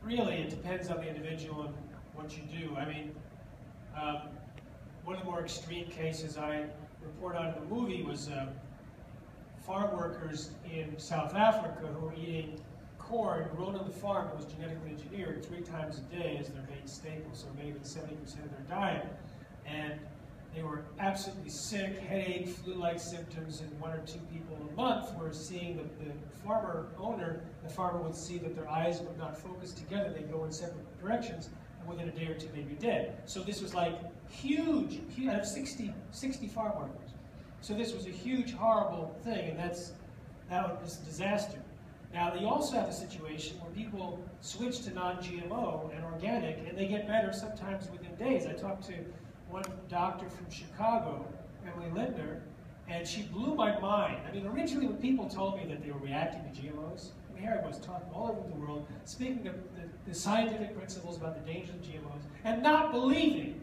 Really, it depends on the individual and what you do. I mean, one of the more extreme cases I report on in the movie was farm workers in South Africa who were eating corn grown on the farm that was genetically engineered 3 times a day as their main staple, so maybe 70% of their diet. And they were absolutely sick, headache, flu-like symptoms in 1 or 2 people a month. Were seeing the farmer owner, the farmer would see that their eyes would not focus together, they'd go in separate directions, and within a day or 2 they'd be dead. So this was like huge, out of 60 farm workers. So this was a huge, horrible thing, and that was a disaster. Now, you also have a situation where people switch to non-GMO and organic, and they get better sometimes within days. I talked to one doctor from Chicago, Emily Lindner, and she blew my mind. I mean, originally when people told me that they were reacting to GMOs, I mean, here I was talking all over the world, speaking of the scientific principles about the dangers of GMOs, and not believing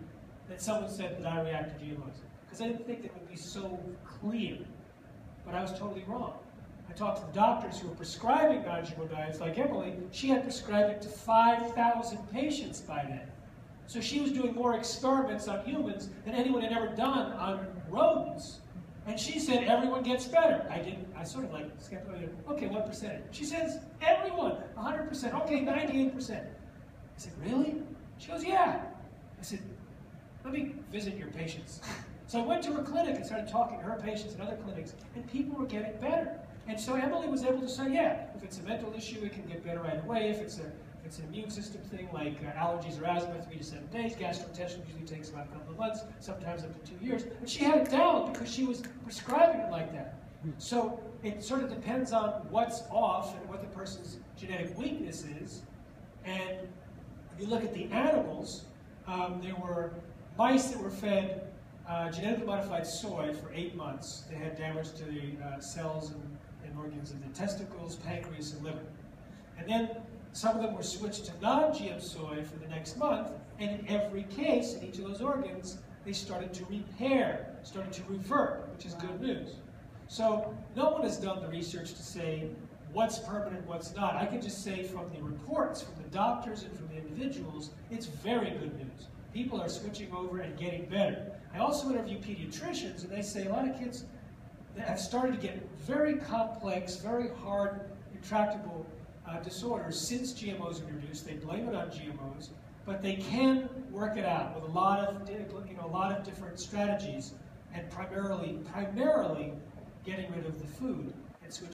that someone said that I react to GMOs. Because I didn't think that would be so clear. But I was totally wrong. I talked to the doctors who were prescribing non-GMO diets, like Emily. She had prescribed it to 5,000 patients by then. So she was doing more experiments on humans than anyone had ever done on rodents. And she said, everyone gets better. I sort of like, okay, what percentage? She says, everyone, 100%. Okay, 98%. I said, really? She goes, yeah. I said, let me visit your patients. So I went to her clinic and started talking to her patients and other clinics, and people were getting better. And so Emily was able to say, yeah, if it's a mental issue, it can get better right away. If it's an immune system thing like allergies or asthma, 3 to 7 days. Gastrointestinal usually takes about a couple of months, sometimes up to 2 years. And she had it down because she was prescribing it like that. So it sort of depends on what's off and what the person's genetic weakness is. And if you look at the animals, there were mice that were fed genetically modified soy for 8 months. They had damage to the cells and organs of the testicles, pancreas, and liver. And then some of them were switched to non-GM soy for the next month, and in every case, in each of those organs, they started to repair, started to revert, which is good news. So no one has done the research to say what's permanent, what's not. I can just say from the reports, from the doctors and from the individuals, it's very good news. People are switching over and getting better. I also interview pediatricians, and they say a lot of kids that have started to get very complex, very hard, intractable disorders since GMOs were introduced. They blame it on GMOs, but they can work it out with a lot of different strategies, and primarily getting rid of the food and switching